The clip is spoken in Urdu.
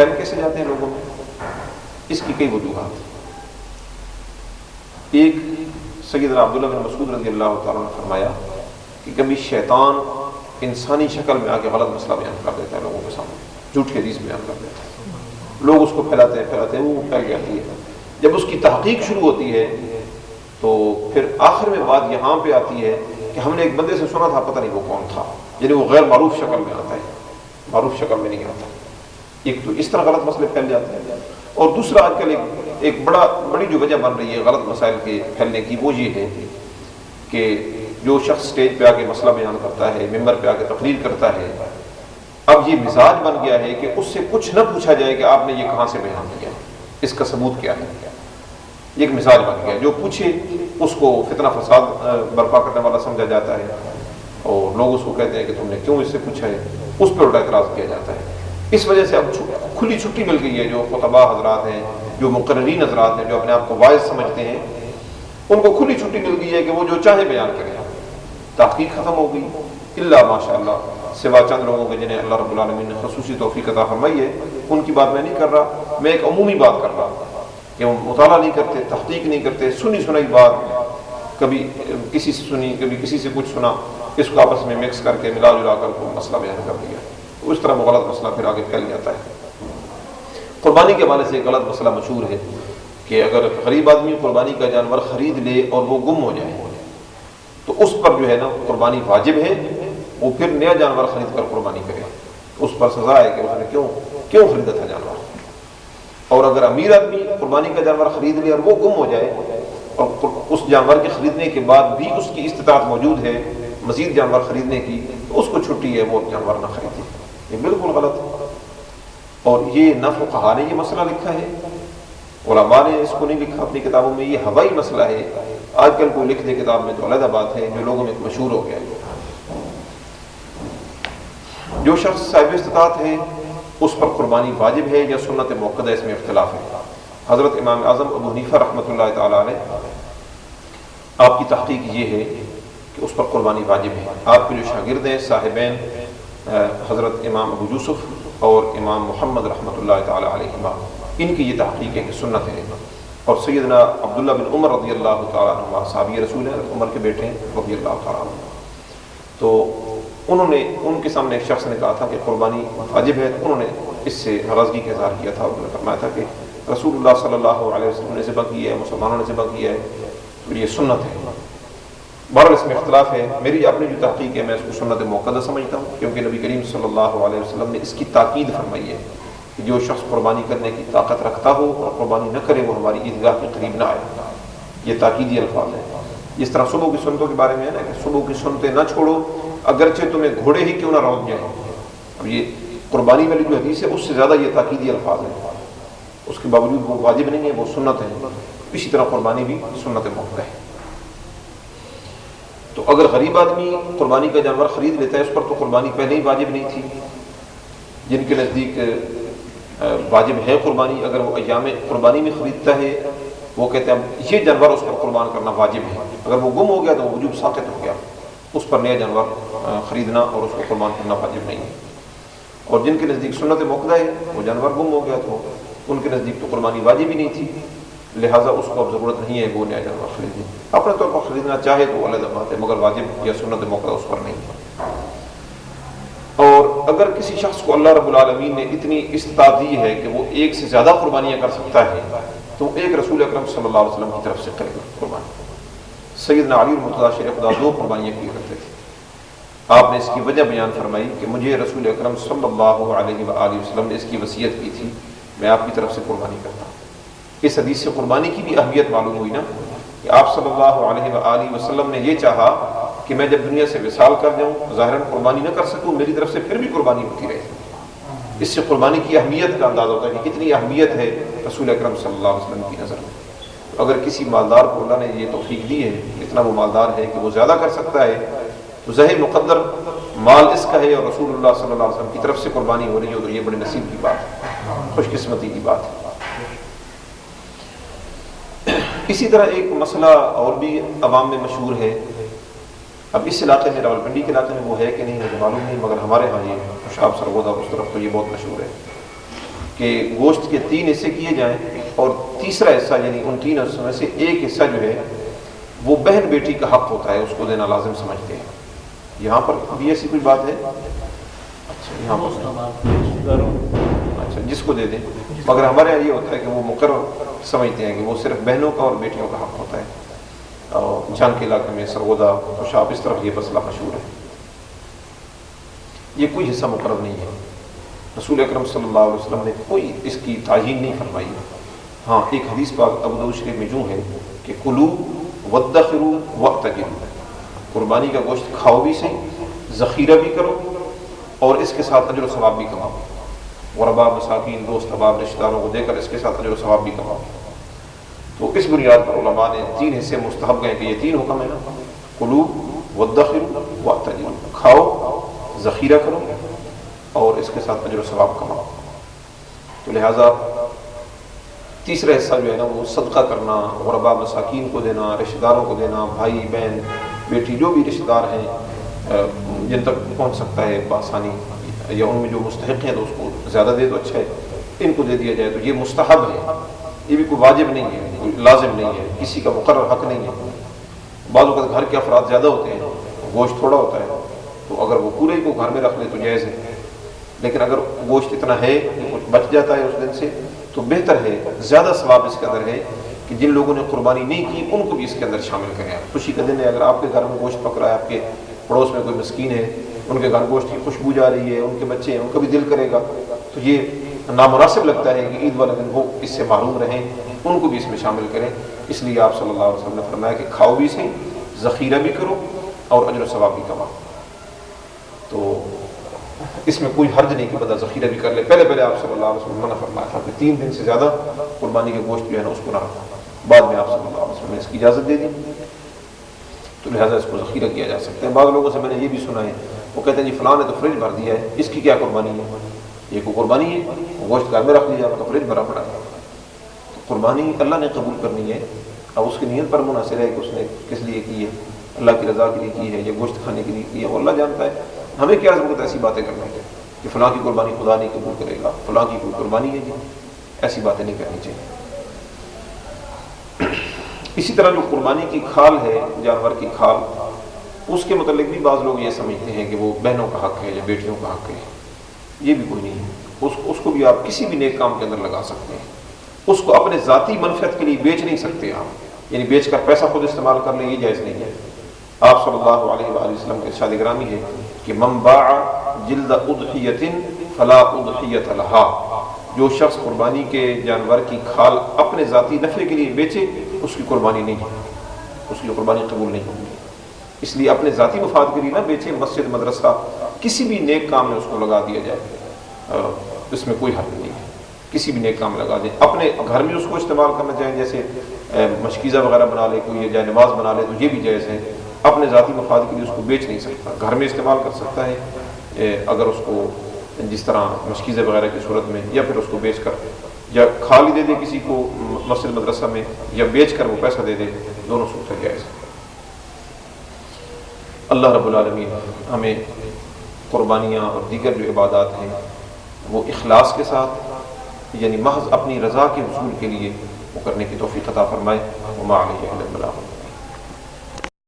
پھیل کیسے جاتے ہیں لوگوں میں؟ اس کی کئی وجوہات۔ ایک، سیدنا عبداللہ بن مسعود رضی اللہ تعالیٰ نے فرمایا کہ کبھی شیطان انسانی شکل میں آ کے غلط مسئلہ بیان کر دیتا ہے لوگوں کے سامنے، جھوٹی حدیث بیان کر دیتا ہے، لوگ اس کو پھیلاتے ہیں وہ پھیل جاتی ہے۔ جب اس کی تحقیق شروع ہوتی ہے تو پھر آخر میں بات یہاں پہ آتی ہے کہ ہم نے ایک بندے سے سنا تھا، پتہ نہیں وہ کون تھا، یعنی وہ غیر معروف شکل میں آتا ہے، معروف شکل میں نہیں آتا۔ ایک تو اس طرح غلط مسئلے پھیل جاتے ہیں، اور دوسرا آج کل ایک بڑی جو وجہ بن رہی ہے غلط مسائل کے پھیلنے کی، وہ یہ ہے کہ جو شخص سٹیج پہ آ کے مسئلہ بیان کرتا ہے، ممبر پہ آ کے تقریر کرتا ہے، اب یہ مزاج بن گیا ہے کہ اس سے کچھ نہ پوچھا جائے کہ آپ نے یہ کہاں سے بیان کیا ہے، اس کا ثبوت کیا ہے۔ یہ ایک مزاج بن گیا، جو پوچھے اس کو فتنہ فساد برپا کرنے والا سمجھا جاتا ہے، اور لوگ اس کو کہتے ہیں کہ تم نے کیوں اس سے پوچھا ہے، اس پہ الٹا اعتراض کیا جاتا ہے۔ اس وجہ سے اب کھلی چھٹی مل گئی ہے، جو خطباء حضرات ہیں، جو مقررین حضرات ہیں، جو اپنے آپ کو واعظ سمجھتے ہیں، ان کو کھلی چھٹی مل گئی ہے کہ وہ جو چاہے بیان کریں۔ تحقیق ختم ہو گئی، الا ماشاء اللہ، سوا چند لوگوں کے جنہیں اللہ رب العالمین نے خصوصی توفیق عطا فرمائی ہے، ان کی بات میں نہیں کر رہا، میں ایک عمومی بات کر رہا کہ وہ مطالعہ نہیں کرتے، تحقیق نہیں کرتے، سنی سنائی بات، کبھی کسی سے سنی، کبھی کسی سے کچھ سنا، اس کو آپس میں مکس کر کے ملا جلا کر کو مسئلہ بیان کر دیا، اس طرح وہ غلط مسئلہ پھر آگے پھیل جاتا ہے۔ قربانی کے حوالے سے ایک غلط مسئلہ مشہور ہے کہ اگر غریب آدمی قربانی کا جانور خرید لے اور وہ گم ہو جائے تو اس پر جو ہے نا قربانی واجب ہے، وہ پھر نیا جانور خرید کر قربانی کرے، اس پر سزا ہے کہ اس نے کیوں خریدا تھا جانور۔ اور اگر امیر آدمی قربانی کا جانور خرید لے اور وہ گم ہو جائے، اور اس جانور کے خریدنے کے بعد بھی اس کی استطاعت موجود ہے مزید جانور خریدنے کی، تو اس کو چھٹی ہے وہ جانور نہ خریدے، یہ بالکل غلط ہے۔ اور یہ نہ فقہاء نے یہ مسئلہ لکھا ہے، علماء نے اس کو نہیں لکھا اپنی کتابوں میں، یہ ہوائی مسئلہ ہے، آج کل کوئی لکھ دے کتاب میں تو علیحدہ بات ہے، جو لوگوں میں مشہور ہو گیا ہے۔ جو شخص صاحب استطاعت ہے اس پر قربانی واجب ہے یا سنت موقدہ، اس میں اختلاف ہے۔ حضرت امام اعظم ابو حنیفہ رحمۃ اللہ تعالیٰ علیہ، آپ کی تحقیق یہ ہے کہ اس پر قربانی واجب ہے۔ آپ کے جو شاگرد ہیں صاحبین حضرت امام ابو یوسف اور امام محمد رحمۃ اللہ تعالیٰ علیہ، ان کی یہ تحقیق ہے کہ سنت ہے، اور سیدنا عبداللہ بن عمر رضی اللہ تعالیٰ عنہ صحابی رسول ہیں، عمر کے بیٹے ہیں رضی اللہ تعالیٰ عنہ، تو ان کے سامنے ایک شخص نے کہا تھا کہ قربانی واجب ہے، انہوں نے اس سے ناراضگی کا اظہار کیا تھا، انہوں نے فرمایا تھا کہ رسول اللہ صلی اللہ علیہ وسلم نے ذبح کیا ہے، مسلمانوں نے ذبح کیا ہے، تو یہ سنت ہے۔ بہرحال اس میں اختلاف ہے، میری اپنی جو تحقیق ہے میں اس کو سنت موقدہ سمجھتا ہوں، کیونکہ نبی کریم صلی اللہ علیہ وسلم نے اس کی تاکید فرمائی ہے کہ جو شخص قربانی کرنے کی طاقت رکھتا ہو اور قربانی نہ کرے وہ ہماری عیدگاہ کے قریب نہ آئے، یہ تاکیدی الفاظ ہیں۔ اس طرح صبح کی سنتوں کے بارے میں ہے نا کہ صبح کی سنتیں نہ چھوڑو اگرچہ تمہیں گھوڑے ہی کیوں نہ روک جائیں، اب یہ قربانی والی جو حدیث ہے اس سے زیادہ یہ تاکیدی الفاظ ہیں، اس کے باوجود وہ واجب نہیں ہے، وہ سنت ہے۔ اسی طرح قربانی بھی سنت موقع ہے۔ تو اگر غریب آدمی قربانی کا جانور خرید لیتا ہے، اس پر تو قربانی پہلے ہی واجب نہیں تھی۔ جن کے نزدیک واجب ہے قربانی، اگر وہ ایام قربانی میں خریدتا ہے، وہ کہتے ہیں اب یہ جانور اس پر قربان کرنا واجب ہے، اگر وہ گم ہو گیا تو وہ وجوب ساقط ہو گیا، اس پر نیا جانور خریدنا اور اس کو قربان کرنا واجب نہیں ہے۔ اور جن کے نزدیک سنت موقدہ ہے، وہ جانور گم ہو گیا تو ان کے نزدیک تو قربانی واجب ہی نہیں تھی، لہٰذا اس کو اب ضرورت نہیں ہے وہ نیا جانور خریدنے، اپنے طور پر خریدنا چاہے تو علیحدہ بات ہے، مگر واجب یا سنت موقع اس پر نہیں ہے۔ اور اگر کسی شخص کو اللہ رب العالمین نے اتنی استطاعت دی ہے کہ وہ ایک سے زیادہ قربانیاں کر سکتا ہے تو ایک رسول اکرم صلی اللہ علیہ وسلم کی طرف سے کرے گا قربانی۔ سیدنا علی المرتضیٰ شیر خدا 2 قربانیاں کیا کرتے تھے، آپ نے اس کی وجہ بیان فرمائی کہ مجھے رسول اکرم صلی اللہ علیہ وآلہ وسلم نے اس کی وصیت کی تھی، میں آپ کی طرف سے قربانی کرتا ہوں۔ اس حدیث سے قربانی کی بھی اہمیت معلوم ہوئی نا کہ آپ صلی اللہ علیہ وآلہ وسلم نے یہ چاہا کہ میں جب دنیا سے وصال کر جاؤں ظاہراً قربانی نہ کر سکوں، میری طرف سے پھر بھی قربانی ہوتی رہے۔ اس سے قربانی کی اہمیت کا اندازہ ہوتا ہے کہ کتنی اہمیت ہے رسول اکرم صلی اللہ علیہ وسلم کی نظر میں۔ اگر کسی مالدار کو اللہ نے یہ توفیق دی ہے، اتنا وہ مالدار ہے کہ وہ زیادہ کر سکتا ہے، تو ظاہر مقدر مال اس کا ہے اور رسول اللہ صلی اللہ علیہ وسلم کی طرف سے قربانی ہو رہی ہے، تو یہ بڑے نصیب کی بات ہے، خوش قسمتی کی بات ہے۔ اسی طرح ایک مسئلہ اور بھی عوام میں مشہور ہے، اب اس علاقے میں راولپنڈی کے علاقے میں وہ ہے کہ نہیں مجھے معلوم نہیں، مگر ہمارے ہاں یہ خوشاب سرگودا اس طرف تو یہ بہت مشہور ہے کہ گوشت کے 3 حصے کیے جائیں اور تیسرا حصہ یعنی ان 3 حصوں میں سے ایک حصہ جو ہے وہ بہن بیٹی کا حق ہوتا ہے، اس کو دینا لازم سمجھتے ہیں۔ یہاں پر بھی ایسی کوئی بات ہے؟ اچھا یہاں پر اچھا جس کو دے دیں، مگر ہمارے یہاں یہ ہوتا ہے کہ وہ مقرر سمجھتے ہیں کہ وہ صرف بہنوں کا اور بیٹیوں کا حق ہوتا ہے، اور جان کے علاقے میں سرگودا خوشاب اس طرف یہ مسئلہ مشہور ہے۔ یہ کوئی حصہ مقرر نہیں ہے، رسول اکرم صلی اللہ علیہ وسلم نے کوئی اس کی تعیین نہیں فرمائی۔ ہاں ایک حدیث پاک ابو داؤد شریف میں جو ہے کہ کلو وادخروا واعتقوا، قربانی کا گوشت کھاؤ بھی صحیح، ذخیرہ بھی کرو اور اس کے ساتھ اجر و ثواب بھی کماؤ، غربا مساکین دوست احباب رشتہ داروں کو دے کر اس کے ساتھ اجر و ثواب بھی کماؤ۔ تو اس بنیاد پر علماء نے 3 حصے مستحب گئے کہ یہ 3 حکم ہے نا، کلو وادخروا واعتقوا، کھاؤ ذخیرہ کرو اور اس کے ساتھ اجر و ثواب کماؤ۔ تو لہٰذا تیسرا حصہ جو ہے نا وہ صدقہ کرنا، غربا مساکین کو دینا، رشتہ داروں کو دینا، بھائی بہن بیٹی جو بھی رشتہ دار ہیں جن تک پہنچ سکتا ہے بآسانی، یا ان میں جو مستحق ہیں تو اس کو زیادہ دے تو اچھا ہے، ان کو دے دیا جائے تو یہ مستحب ہے، یہ بھی کوئی واجب نہیں ہے، کوئی لازم نہیں ہے، کسی کا مقرر حق نہیں ہے۔ بعض اوقات گھر کے افراد زیادہ ہوتے ہیں، گوشت تھوڑا ہوتا ہے، تو اگر وہ پورے کو گھر میں رکھ لے تو جائز ہے، لیکن اگر گوشت اتنا ہے کہ کچھ بچ جاتا ہے اس دن سے تو بہتر ہے، زیادہ ثواب اس کے اندر ہے کہ جن لوگوں نے قربانی نہیں کی ان کو بھی اس کے اندر شامل کریں۔ خوشی کا دن ہے، اگر آپ کے گھر میں گوشت پک رہا ہے، آپ کے پڑوس میں کوئی مسکین ہے، ان کے گھر گوشت کی خوشبو جا رہی ہے، ان کے بچے ہیں، ان کا بھی دل کرے گا، تو یہ نامناسب لگتا ہے کہ عید والے دن وہ اس سے محروم رہیں، ان کو بھی اس میں شامل کریں۔ اس لیے آپ صلی اللہ علیہ وسلم نے فرمایا کہ کھاؤ بھی صحیح، ذخیرہ بھی کرو اور اجر و ثواب بھی کماؤ۔ تو اس میں کوئی حرج نہیں کہ بندہ ذخیرہ بھی کر لے۔ پہلے آپ صلی اللہ علیہ وسلم نے منع فرمایا تھا کہ 3 دن سے زیادہ قربانی کے گوشت جو ہے نا اس کو نہ رکھو، بعد میں آپ صلی اللہ علیہ وسلم نے اس کی اجازت دے دی، تو لہٰذا اس کو ذخیرہ کیا جا سکتا ہے۔ بعض لوگوں سے میں نے یہ بھی سنا ہے، وہ کہتے ہیں جی فلاں نے تو فریج بھر دیا ہے، اس کی کیا قربانی ہے؟ یہ کوئی قربانی ہے؟ گوشت گھر میں رکھ لیا، ان کا فریج بھرا پڑا ہے۔ تو قربانی اللہ نے قبول کرنی ہے، اب اس کی نیت پر منحصر ہے کہ اس نے کس لیے کی ہے، اللہ کی رضا کے لیے کی ہے یا گوشت کھانے کے لیے کی ہے، وہ اللہ جانتا ہے۔ ہمیں کیا ضرورت ہے ایسی باتیں کرنے کی کہ فلاں کی قربانی خدا نہیں قبول کرے گا، فلاں کی کوئی قربانی ہے جی، ایسی باتیں نہیں کرنی چاہیے۔ اسی طرح جو قربانی کی کھال ہے، جانور کی کھال، اس کے متعلق بھی بعض لوگ یہ سمجھتے ہیں کہ وہ بہنوں کا حق ہے یا بیٹیوں کا حق ہے، یہ بھی کوئی نہیں ہے۔ اس کو بھی آپ کسی بھی نیک کام کے اندر لگا سکتے ہیں، اس کو اپنے ذاتی منفعت کے لیے بیچ نہیں سکتے آپ، یعنی بیچ کر پیسہ خود استعمال کر لیں، یہ جائز نہیں ہے۔ آپ صلی اللہ علیہ وآلہ وسلم کے ارشاد گرامی ہے کہ من باع جلد اضحیۃ فلا اضحیۃ لہا، جو شخص قربانی کے جانور کی کھال اپنے ذاتی نفع کے لیے بیچے اس کی قربانی نہیں ہے، اس کی قربانی قبول نہیں ہوگی۔ اس لیے اپنے ذاتی مفاد کے لیے نہ بیچے، مسجد مدرسہ کسی بھی نیک کام میں اس کو لگا دیا جائے، اس میں کوئی حق نہیں ہے، کسی بھی نیک کام لگا دیں۔ اپنے گھر میں اس کو استعمال کرنا چاہیں، جیسے مشکیزہ وغیرہ بنا لے کوئی، جائے نماز بنا لے، تو یہ بھی جائز ہے۔ اپنے ذاتی مفاد کے لیے اس کو بیچ نہیں سکتا، گھر میں استعمال کر سکتا ہے اگر اس کو جس طرح مشکیزہ وغیرہ کی صورت میں، یا پھر اس کو بیچ کر یا کھال دے دے کسی کو مسجد مدرسہ میں، یا بیچ کر وہ پیسہ دے دے، دونوں صورتیں جائز ہیں۔ اللہ رب العالمین ہمیں قربانیاں اور دیگر جو عبادات ہیں وہ اخلاص کے ساتھ، یعنی محض اپنی رضا کے حصول کے لیے وہ کرنے کی توفیق عطا فرمائے۔ وما علیہ الا البلاغ۔